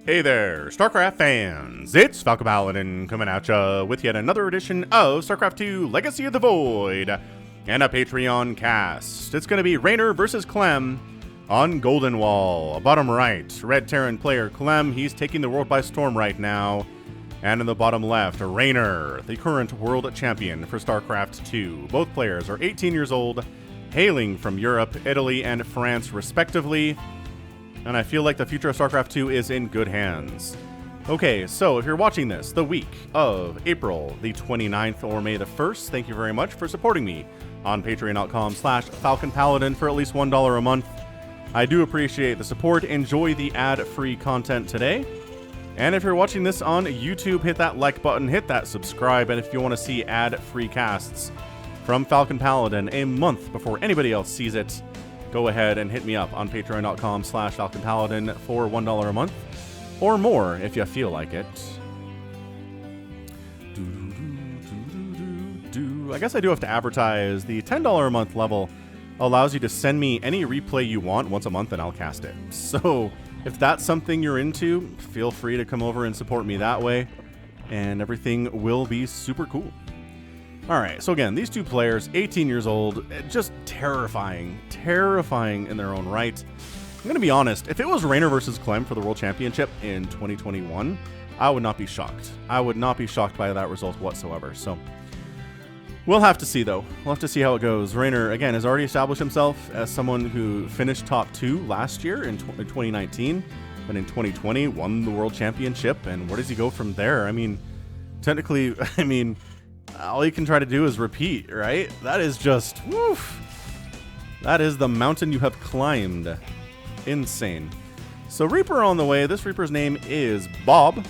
Hey there, StarCraft fans! It's Falcon Paladin coming at ya with yet another edition of StarCraft 2 Legacy of the Void and a Patreon cast. It's going to be REYNOR versus CLEM on Golden Wall. Bottom right, Red Terran player CLEM, he's taking the world by storm right now. And in the bottom left, REYNOR, the current world champion for StarCraft 2. Both players are 18 years old, hailing from Europe, Italy, and France respectively. And I feel like the future of StarCraft 2 is in good hands. Okay, so if you're watching this the week of April the 29th or May the 1st, thank you very much for supporting me on patreon.com/FalconPaladin for at least $1 a month. I do appreciate the support. Enjoy the ad-free content today. And if you're watching this on YouTube, hit that like button, hit that subscribe, and if you want to see ad-free casts from Falcon Paladin a month before anybody else sees it, go ahead and hit me up on patreon.com/FalconPaladin for $1 a month, or more if you feel like it. I guess I do have to advertise. The $10 a month level allows you to send me any replay you want once a month and I'll cast it. So if that's something you're into, feel free to come over and support me that way, and everything will be super cool. Alright, so again, these two players, 18 years old, just terrifying in their own right. I'm going to be honest, if it was REYNOR versus CLEM for the World Championship in 2021, I would not be shocked. I would not be shocked by that result whatsoever, so we'll have to see though. We'll have to see how it goes. REYNOR, again, has already established himself as someone who finished top 2 last year in 2019, but in 2020 won the World Championship, and where does he go from there? I mean, technically, all you can try to do is repeat, right? That is just, woof. That is the mountain you have climbed. Insane. So Reaper on the way. This Reaper's name is Bob.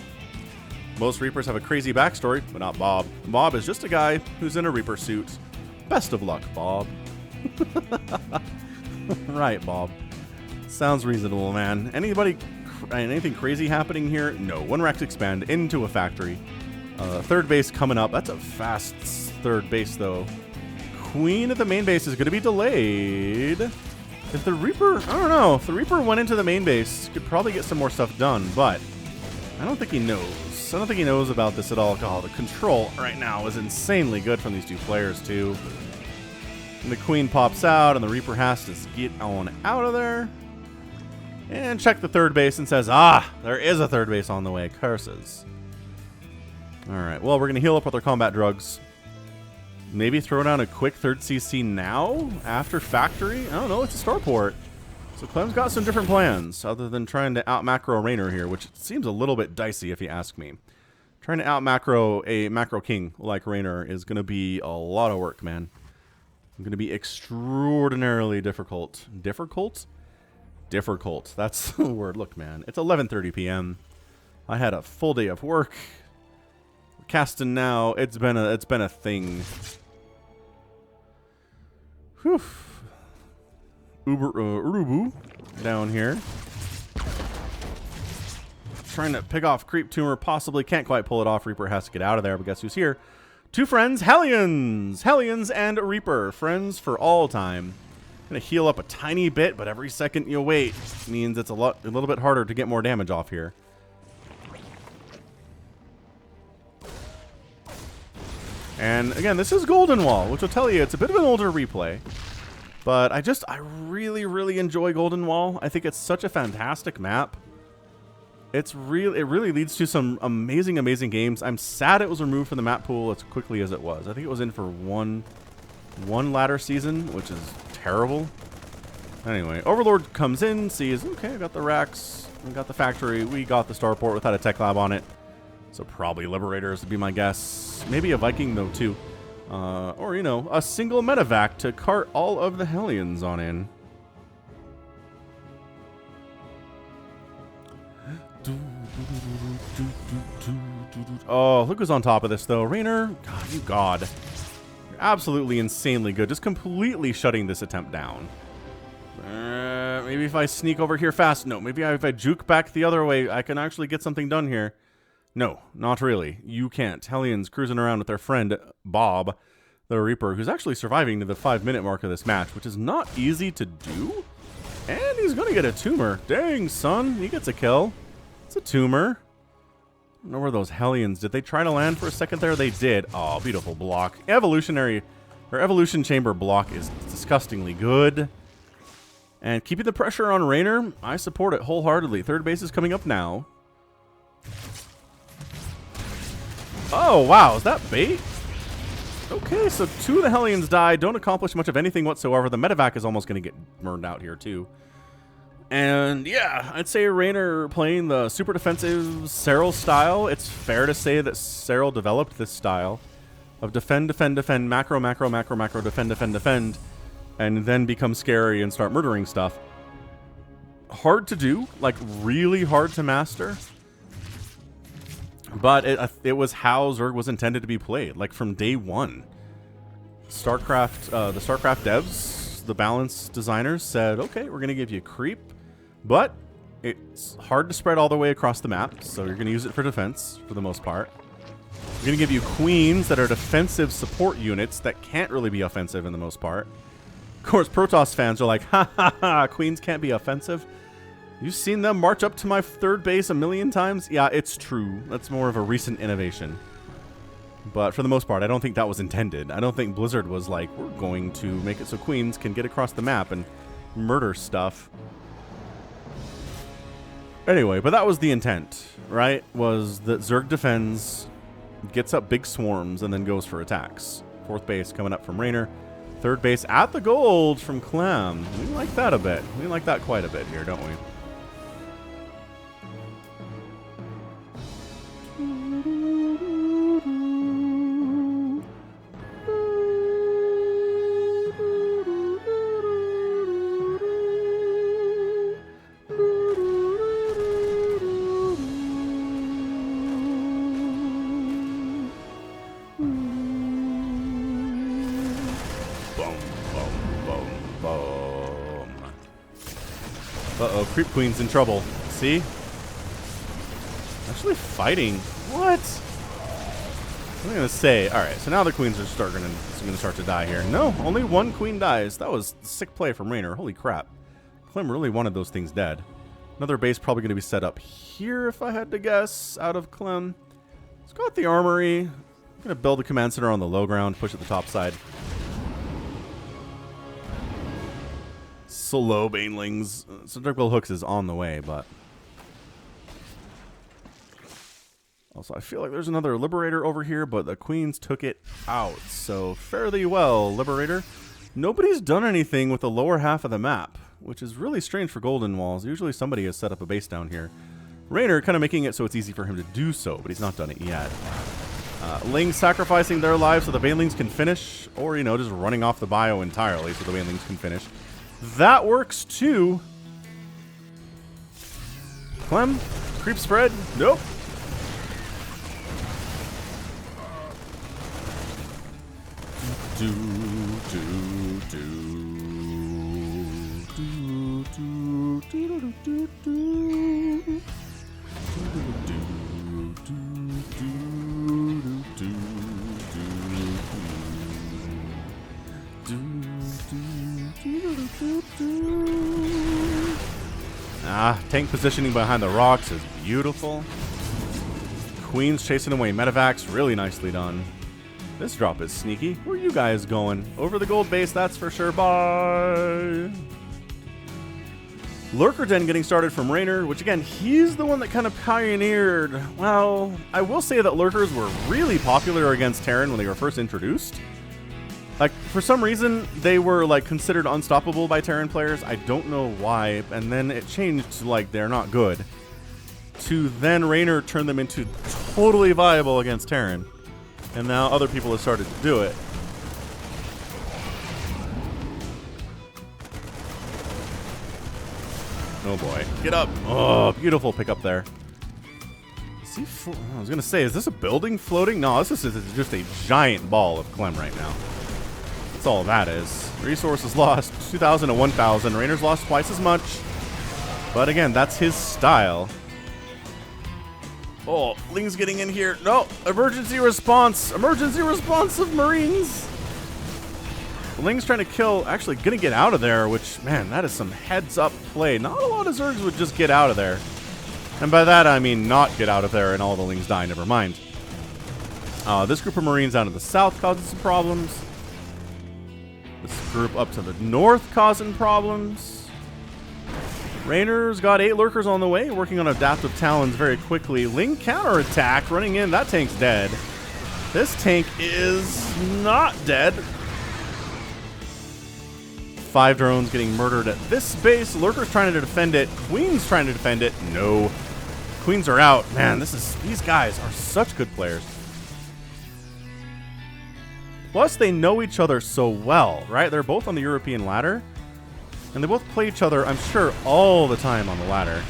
Most Reapers have a crazy backstory, but not Bob. Bob is just a guy who's in a Reaper suit. Best of luck, Bob. Right, Bob. Sounds reasonable, man. Anything crazy happening here? No. One Rex expand into a factory. Third base coming up. That's a fast third base, though. Queen at the main base is going to be delayed. If the Reaper, I don't know. If the Reaper went into the main base, could probably get some more stuff done, but I don't think he knows. I don't think he knows about this at all. Oh, the control right now is insanely good from these two players, too. And the Queen pops out, and the Reaper has to get on out of there. And check the third base and says, there is a third base on the way. Curses. Alright, well, we're going to heal up with our combat drugs. Maybe throw down a quick third CC now? After factory? I don't know, it's a starport. So Clem's got some different plans, other than trying to out-macro REYNOR here, which seems a little bit dicey if you ask me. Trying to out-macro a macro king like REYNOR is going to be a lot of work, man. Going to be extraordinarily difficult. Difficult? Difficult. That's the word. Look, man, it's 11:30 p.m. I had a full day of work. Casting now, it's been a thing. Whew. Urubu down here. Trying to pick off Creep Tumor, possibly can't quite pull it off. Reaper has to get out of there, but guess who's here? Two friends, Hellions! Hellions and Reaper, friends for all time. Gonna heal up a tiny bit, but every second you wait means it's a little bit harder to get more damage off here. And again, this is Golden Wall, which will tell you it's a bit of an older replay. But I really enjoy Golden Wall. I think it's such a fantastic map. It really leads to some amazing games. I'm sad it was removed from the map pool as quickly as it was. I think it was in for one ladder season, which is terrible. Anyway, Overlord comes in, sees, okay, I got the racks, we got the factory, we got the starport without a tech lab on it. So probably Liberators would be my guess. Maybe a Viking, though, too. Or, a single medevac to cart all of the Hellions on in. Oh, look who's on top of this, though. REYNOR, God, you God. You're absolutely insanely good. Just completely shutting this attempt down. Maybe if I sneak over here fast. No, maybe if I juke back the other way, I can actually get something done here. No, not really. You can't. Hellions cruising around with their friend, Bob, the Reaper, who's actually surviving to the 5-minute mark of this match, which is not easy to do. And he's going to get a tumor. Dang, son. He gets a kill. It's a tumor. I don't know where those Hellions, did they try to land for a second there? They did. Oh, beautiful block. Evolution chamber block is disgustingly good. And keeping the pressure on Reynor, I support it wholeheartedly. Third base is coming up now. Oh, wow, is that bait? Okay, so 2 of the Hellions die, don't accomplish much of anything whatsoever. The medevac is almost going to get burned out here, too. And yeah, I'd say Reynor playing the super defensive Serral style. It's fair to say that Serral developed this style of defend, defend, defend, macro, macro, macro, macro, defend, defend, defend, and then become scary and start murdering stuff. Hard to do, like really hard to master. But it was how Zerg was intended to be played, like from day one. StarCraft, the StarCraft devs, the balance designers said, okay, we're going to give you creep, but it's hard to spread all the way across the map, so you're going to use it for defense for the most part. We're going to give you queens that are defensive support units that can't really be offensive in the most part. Of course, Protoss fans are like, ha ha ha, queens can't be offensive. You've seen them march up to my third base a million times? Yeah, it's true. That's more of a recent innovation. But for the most part, I don't think that was intended. I don't think Blizzard was like, we're going to make it so queens can get across the map and murder stuff. Anyway, but that was the intent, right? Was that Zerg defends, gets up big swarms, and then goes for attacks. Fourth base coming up from Reynor. Third base at the gold from CLEM. We like that a bit. We like that quite a bit here, don't we? Uh-oh, Creep Queen's in trouble. See? Actually fighting. What? What am I going to say? Alright, so now the queens are going to start to die here. No, only one queen dies. That was sick play from Reynor. Holy crap. CLEM really wanted those things dead. Another base probably going to be set up here, if I had to guess, out of CLEM. It's got the armory. I'm going to build the command center on the low ground, push it the top side. Slow banelings. Cylindrical hooks is on the way, but also I feel like there's another Liberator over here, but the queens took it out, so fairly well, Liberator. Nobody's done anything with the lower half of the map, which is really strange for Golden Walls. Usually somebody has set up a base down here. Reynor kind of making it so it's easy for him to do so, but he's not done it yet. Lings sacrificing their lives so the banelings can finish, or, you know, just running off the bio entirely so the banelings can finish. That works too. CLEM, creep spread. Nope. Do do do do do do do do. Tank positioning behind the rocks is beautiful. Queens chasing away medevacs, really nicely done. This drop is sneaky. Where are you guys going? Over the gold base, that's for sure. Bye. Lurker Den getting started from Reynor, which again, he's the one that kind of pioneered. Well, I will say that Lurkers were really popular against Terran when they were first introduced. Like, for some reason, they were, like, considered unstoppable by Terran players. I don't know why. And then it changed to, like, they're not good. To then Reynor turn them into totally viable against Terran. And now other people have started to do it. Oh, boy. Get up. Oh, beautiful pickup there. Is he I was going to say, is this a building floating? No, this is just a giant ball of CLEM right now. That's all that is. Resources lost 2,000 to 1,000. Reynor's lost twice as much. But again, that's his style. Oh, Ling's getting in here. No, emergency response. Emergency response of Marines. Ling's trying to kill, actually gonna get out of there, which, man, that is some heads up play. Not a lot of Zergs would just get out of there. And by that, I mean not get out of there and all the Lings die, never mind. This group of Marines down to the south causing some problems. This group up to the north causing problems. Reynor's got 8 lurkers on the way, working on adaptive talons very quickly. Ling counterattack, running in, that tank's dead. This tank is not dead. 5 drones getting murdered at this base. Lurker's trying to defend it. Queen's trying to defend it. No. Queens are out. Man, these guys are such good players. Plus, they know each other so well, right? They're both on the European ladder. And they both play each other, I'm sure, all the time on the ladder.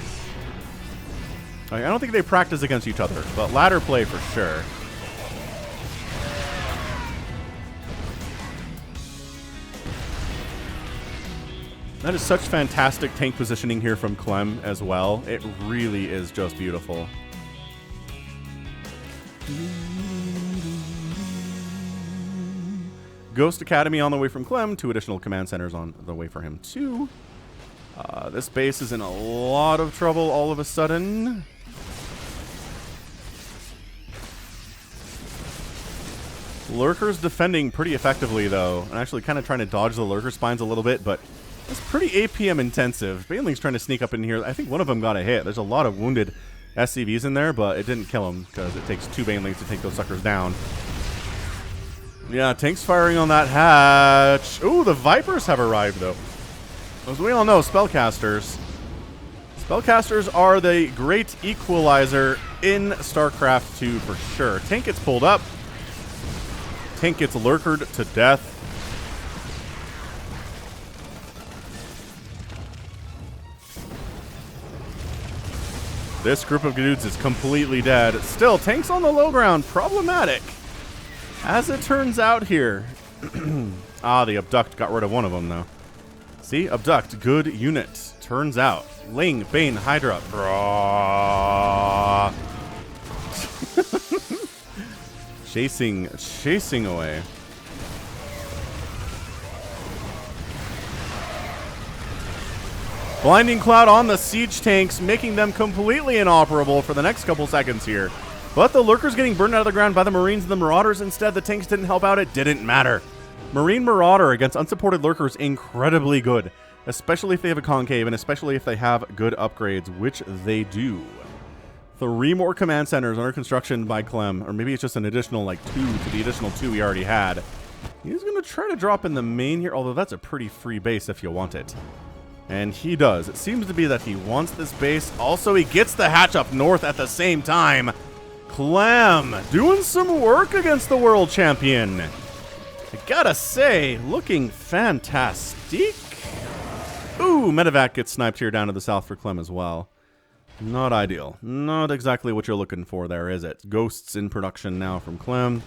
I don't think they practice against each other, but ladder play for sure. That is such fantastic tank positioning here from CLEM as well. It really is just beautiful. Ghost Academy on the way from CLEM. 2 additional command centers on the way for him too. This base is in a lot of trouble all of a sudden. Lurker's defending pretty effectively though, and actually kind of trying to dodge the lurker spines a little bit, but it's pretty APM intensive. Baneling's trying to sneak up in here. I think one of them got a hit. There's a lot of wounded SCVs in there, but it didn't kill him because it takes 2 Banelings to take those suckers down. Yeah, tanks firing on that hatch. Ooh, the Vipers have arrived, though. As we all know, spellcasters. Spellcasters are the great equalizer in StarCraft 2 for sure. Tank gets pulled up. Tank gets lurkered to death. This group of dudes is completely dead. Still, tanks on the low ground. Problematic. As it turns out here. The Abduct got rid of one of them, though. See? Abduct. Good unit. Turns out. Ling, Bane, Hydra. Chasing away. Blinding Cloud on the siege tanks, making them completely inoperable for the next couple seconds here. But the Lurker's getting burned out of the ground by the Marines and the Marauders instead. The tanks didn't help out. It didn't matter. Marine Marauder against unsupported Lurkers, incredibly good. Especially if they have a concave and especially if they have good upgrades, which they do. 3 more command centers under construction by CLEM. Or maybe it's just an additional, like, 2 to the additional 2 we already had. He's going to try to drop in the main here, although that's a pretty free base if you want it. And he does. It seems to be that he wants this base. Also, he gets the hatch up north at the same time. CLEM doing some work against the world champion. I gotta say, looking fantastic. Ooh, Medevac gets sniped here down to the south for CLEM as well. Not ideal. Not exactly what you're looking for there, is it? Ghosts in production now from CLEM.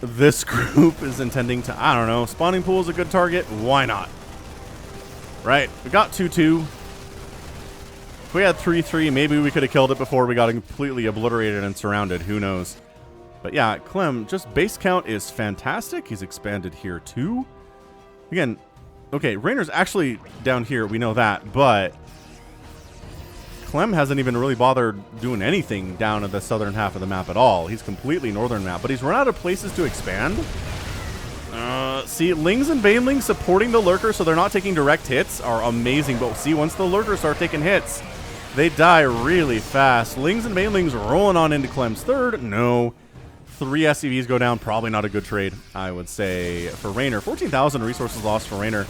This group is intending to, I don't know, spawning pool is a good target. Why not? Right, we got 2-2. If we had 3-3, maybe we could have killed it before we got completely obliterated and surrounded. Who knows? But yeah, CLEM, just base count is fantastic. He's expanded here too. Again, okay, Reynor's actually down here. We know that, but CLEM hasn't even really bothered doing anything down at the southern half of the map at all. He's completely northern map, but he's run out of places to expand. See, Lings and Banelings supporting the Lurker so they're not taking direct hits are amazing. But see, once the Lurkers start taking hits, they die really fast. Lings and Banelings rolling on into CLEM's third. No. 3 SCVs go down. Probably not a good trade, I would say, for Reynor. 14,000 resources lost for Reynor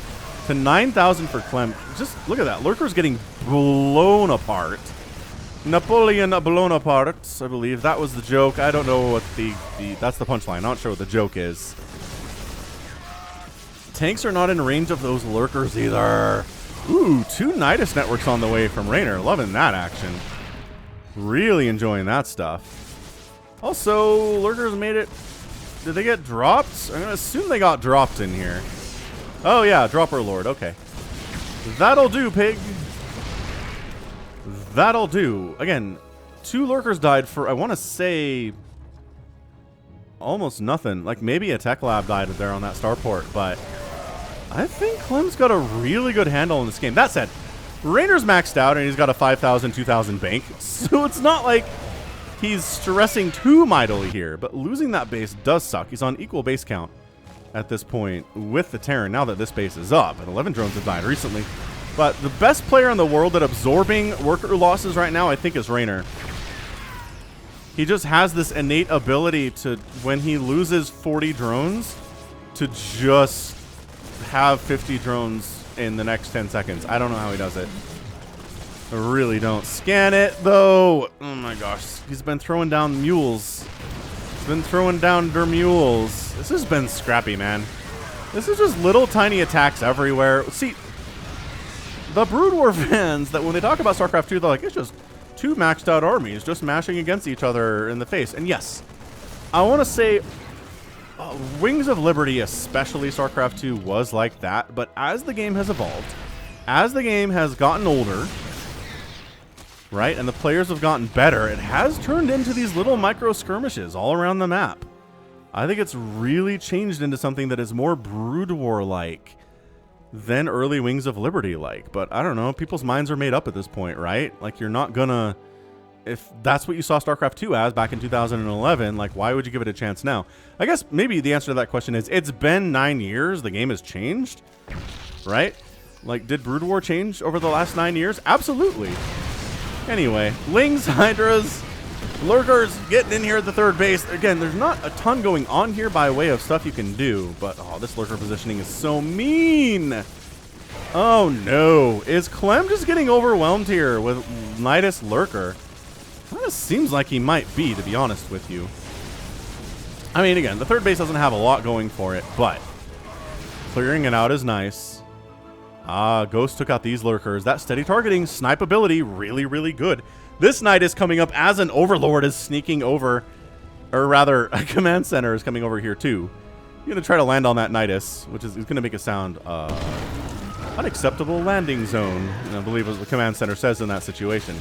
to 9,000 for CLEM. Just look at that. Lurker's getting blown apart. Napoleon blown apart, I believe. That was the joke. I don't know what that's the punchline. Not sure what the joke is. Tanks are not in range of those Lurkers either. Ooh, 2 Nidus networks on the way from Reynor. Loving that action. Really enjoying that stuff. Also, Lurkers made it. Did they get dropped? I'm going to assume they got dropped in here. Oh, yeah, Dropper Lord. Okay. That'll do, pig. That'll do. Again, 2 Lurkers died for, I want to say, almost nothing. Like, maybe a tech lab died there on that starport, but I think CLEM's got a really good handle on this game. That said, Reynor's maxed out, and he's got a 5,000, 2,000 bank. So it's not like he's stressing too mightily here. But losing that base does suck. He's on equal base count at this point with the Terran, now that this base is up. And 11 drones have died recently. But the best player in the world at absorbing worker losses right now, I think, is Reynor. He just has this innate ability to, when he loses 40 drones, to just have 50 drones in the next 10 seconds. I don't know how he does it. I really don't. Scan it, though. Oh, my gosh. He's been throwing down mules. He's been throwing down der mules. This has been scrappy, man. This is just little tiny attacks everywhere. See, the Brood War fans, that when they talk about StarCraft 2, they're like, it's just two maxed out armies just mashing against each other in the face. And yes, I want to say Wings of Liberty, especially StarCraft 2, was like that. But as the game has evolved, as the game has gotten older, right, and the players have gotten better, it has turned into these little micro skirmishes all around the map. I think it's really changed into something that is more Brood War-like than early Wings of Liberty-like. But I don't know, people's minds are made up at this point, right? Like, you're not gonna... If that's what you saw StarCraft 2 as back in 2011, like, why would you give it a chance now? I guess maybe the answer to that question is, it's been 9 years, the game has changed, right? Like, did Brood War change over the last 9 years? Absolutely. Anyway, Lings, Hydras, Lurkers getting in here at the third base. Again, there's not a ton going on here by way of stuff you can do, but oh, this Lurker positioning is so mean. Oh no, is Clem just getting overwhelmed here with Nidus Lurker? Kind of seems like he might be, to be honest with you. I mean, again, the third base doesn't have a lot going for it, but clearing it out is nice. Ah, Ghost took out these Lurkers. That steady targeting, snipe ability, really, really good. This Nidus coming up as an Overlord is sneaking over, or rather, a command center is coming over here too. You're going to try to land on that Nidus, which is going to make it sound unacceptable landing zone, I believe is what the command center says in that situation.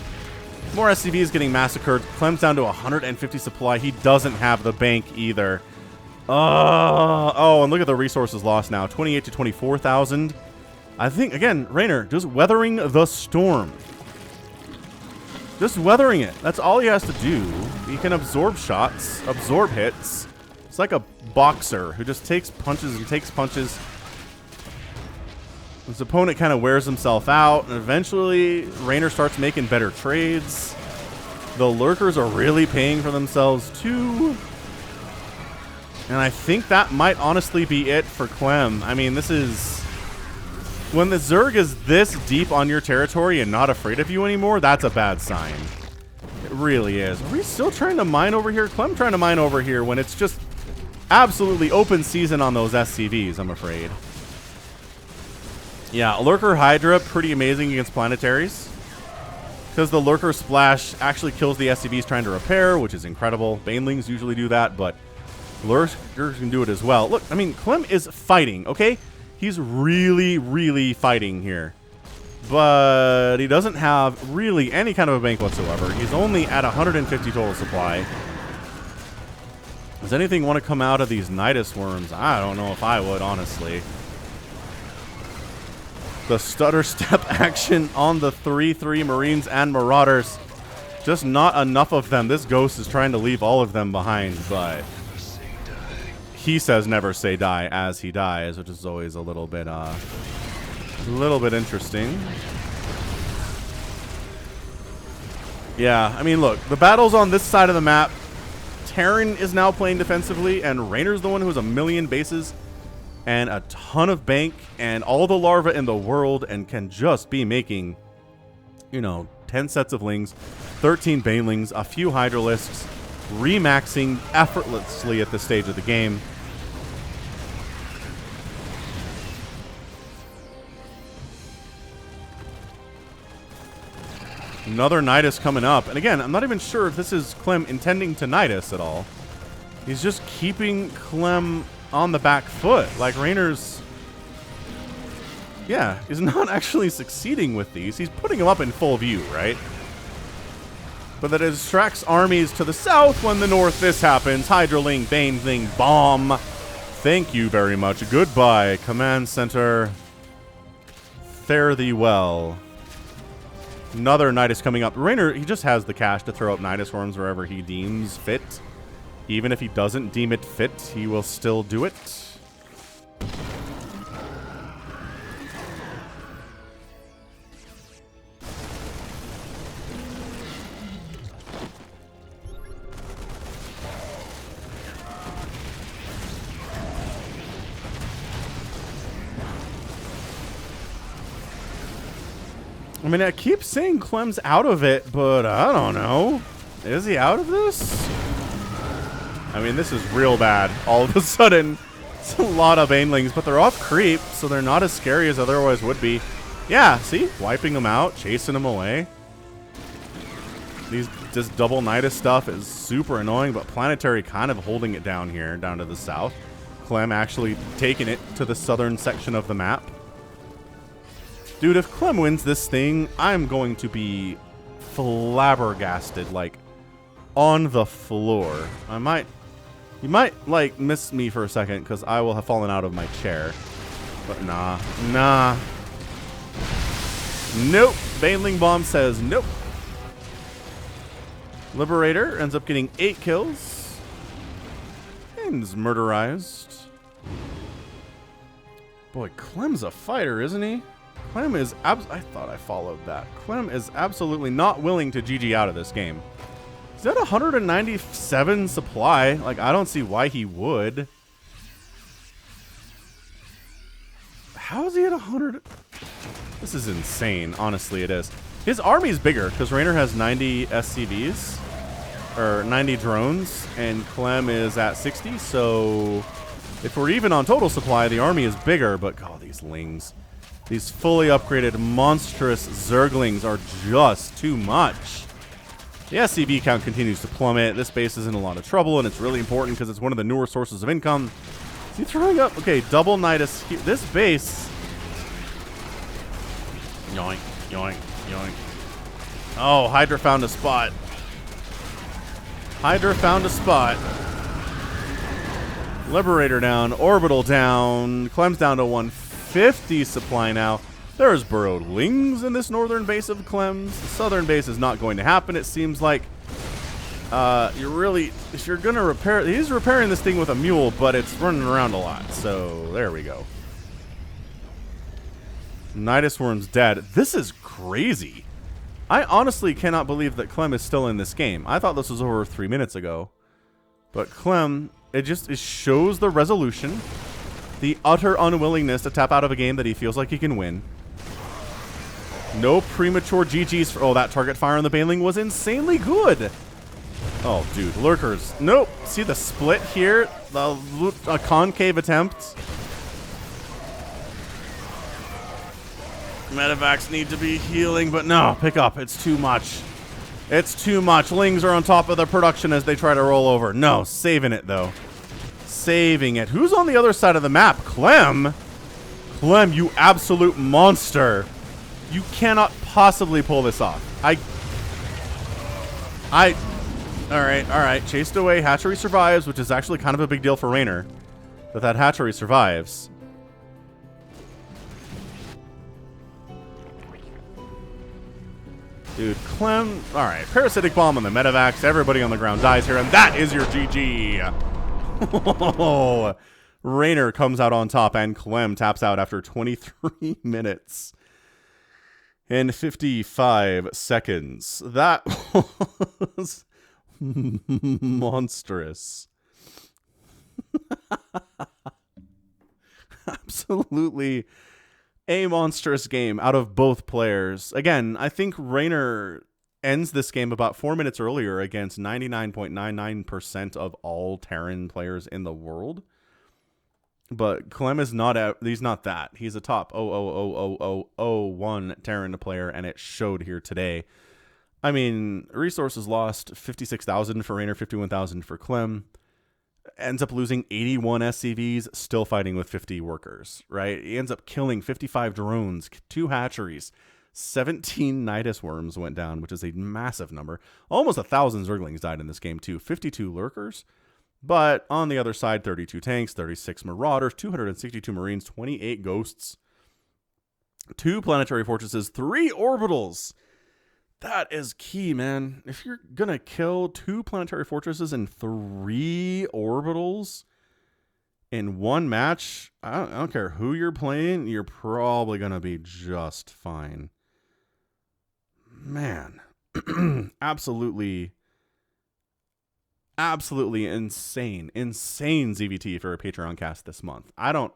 More SCVs getting massacred. Clem's down to 150 supply. He doesn't have the bank either. Oh, and look at the resources lost now. 28 to 24,000. I think, again, Reynor, just weathering the storm. Just weathering it. That's all he has to do. He can absorb shots, absorb hits. It's like a boxer who just takes punches and takes punches. His opponent kind of wears himself out, and eventually Reynor starts making better trades. The Lurkers are really paying for themselves too. And I think that might honestly be it for Clem. I mean, this is... When the Zerg is this deep on your territory and not afraid of you anymore, that's a bad sign. It really is. Are we still trying to mine over here? Clem trying to mine over here when it's just absolutely open season on those SCVs, I'm afraid. Yeah, Lurker Hydra, pretty amazing against planetaries. Because the Lurker Splash actually kills the SCVs trying to repair, which is incredible. Banelings usually do that, but Lurkers can do it as well. Look, I mean, Clem is fighting, okay? He's really, really fighting here. But he doesn't have really any kind of a bank whatsoever. He's only at 150 total supply. Does anything want to come out of these Nidus worms? I don't know if I would, honestly. The stutter step action on the 3-3 Marines and Marauders. Just not enough of them. This Ghost is trying to leave all of them behind, but... He says never say die as he dies, which is always a little bit interesting. Yeah, I mean, look, the battles on this side of the map, Terran is now playing defensively, and Reynor's the one who has 1 million bases and a ton of bank and all the larvae in the world and can just be making, you know, 10 sets of Lings, 13 Banelings, a few Hydralisks, remaxing effortlessly at this stage of the game. Another Nidus coming up. And again, I'm not even sure if this is Clem intending to Nidus at all. He's just keeping Clem on the back foot. Like, Reynor's... Yeah, he's not actually succeeding with these. He's putting them up in full view, right? But that distracts armies to the south when the north this happens. Hydraling, Baneling, bomb. Thank you very much. Goodbye, command center. Fare thee well. Another Nidus coming up. Reynor, he just has the cash to throw up Nidus Worms wherever he deems fit. Even if he doesn't deem it fit, he will still do it. I mean, I keep saying Clem's out of it, but I don't know. Is he out of this? I mean, this is real bad. All of a sudden, it's a lot of Banelings, but they're off creep, so they're not as scary as otherwise would be. Yeah, see? Wiping them out, chasing them away. This double Nidus stuff is super annoying, but Planetary kind of holding it down here, down to the south. Clem actually taking it to the southern section of the map. Dude, if Clem wins this thing, I'm going to be flabbergasted, like, on the floor. You might, like, miss me for a second, because I will have fallen out of my chair. But nah. Nope. Baneling Bomb says nope. Liberator ends up getting 8 kills. And is murderized. Boy, Clem's a fighter, isn't he? Clem is I thought I followed that. Clem is absolutely not willing to GG out of this game. He's at 197 supply. Like, I don't see why he would. How is he at 100? This is insane. Honestly, it is. His army's bigger because Reynor has 90 SCVs. Or 90 drones. And Clem is at 60. So, if we're even on total supply, the army is bigger. But, God, these lings. These fully upgraded monstrous Zerglings are just too much. The SCV count continues to plummet. This base is in a lot of trouble, and it's really important because it's one of the newer sources of income. Is he throwing up? Okay, double Nidus here. This base. Yoink, yoink, yoink. Oh, Hydra found a spot. Hydra found a spot. Liberator down. Orbital down. Clem's down to 150 supply now. There's burrowed lings in this northern base of Clem's. The southern base is not going to happen, it seems like. If you're going to repair... He's repairing this thing with a mule, but it's running around a lot. So, there we go. Nidus Worm's dead. This is crazy. I honestly cannot believe that Clem is still in this game. I thought this was over 3 minutes ago. But Clem, it shows the resolution. The utter unwillingness to tap out of a game that he feels like he can win. No premature GGs for... Oh, that target fire on the Baneling was insanely good. Oh, dude. Lurkers. Nope. See the split here? A concave attempt. Medevacs need to be healing, but no. Pick up. It's too much. It's too much. Lings are on top of the production as they try to roll over. No. Saving it, though. Saving it. Who's on the other side of the map? Clem? Clem, you absolute monster. You cannot possibly pull this off. Alright. Chased away. Hatchery survives, which is actually kind of a big deal for Reynor. That hatchery survives. Dude, Clem... Alright, Parasitic Bomb on the Medevacs. Everybody on the ground dies here, and that is your GG. Oh, Reynor comes out on top, and Clem taps out after 23 minutes. In 55 seconds. That was monstrous. Absolutely a monstrous game out of both players. Again, I think Reynor ends this game about 4 minutes earlier against 99.99% of all Terran players in the world. But Clem is not he's not that. He's a top 0.00001 Terran player, and it showed here today. I mean, resources lost 56,000 for Reynor, 51,000 for Clem. Ends up losing 81 SCVs, still fighting with 50 workers, right? He ends up killing 55 drones, 2 hatcheries, 17 Nidus Worms went down, which is a massive number. Almost 1,000 Zerglings died in this game, too. 52 lurkers. But on the other side, 32 tanks, 36 marauders, 262 marines, 28 ghosts, 2 planetary fortresses, 3 orbitals. That is key, man. If you're going to kill 2 planetary fortresses and 3 orbitals in one match, I don't care who you're playing, you're probably going to be just fine. Man, absolutely insane ZVT for a Patreon cast this month. I don't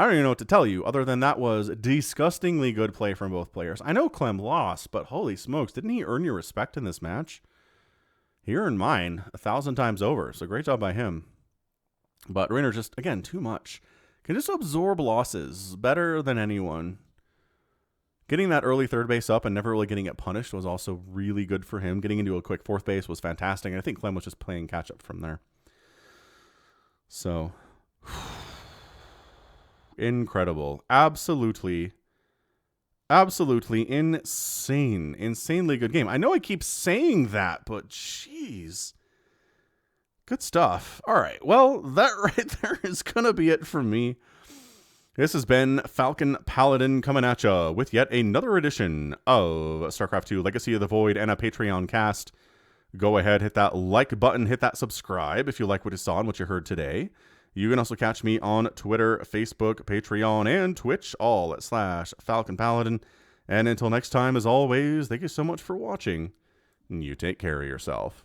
even know what to tell you other than that was disgustingly good play from both players. I know Clem lost, but holy smokes, didn't he earn your respect in this match? He earned mine 1,000 times over, so great job by him. But REYNOR just, again, too much. Can just absorb losses better than anyone. Getting that early 3rd base up and never really getting it punished was also really good for him. Getting into a quick 4th base was fantastic, and I think Clem was just playing catch-up from there. So... incredible. Absolutely insane. Insanely good game. I know I keep saying that, but jeez. Good stuff. All right. Well, that right there is going to be it for me. This has been Falcon Paladin coming at ya with yet another edition of StarCraft 2 Legacy of the Void and a Patreon cast. Go ahead, hit that like button, hit that subscribe if you like what you saw and what you heard today. You can also catch me on Twitter, Facebook, Patreon, and Twitch, all at /Falcon Paladin. And until next time, as always, thank you so much for watching. You take care of yourself.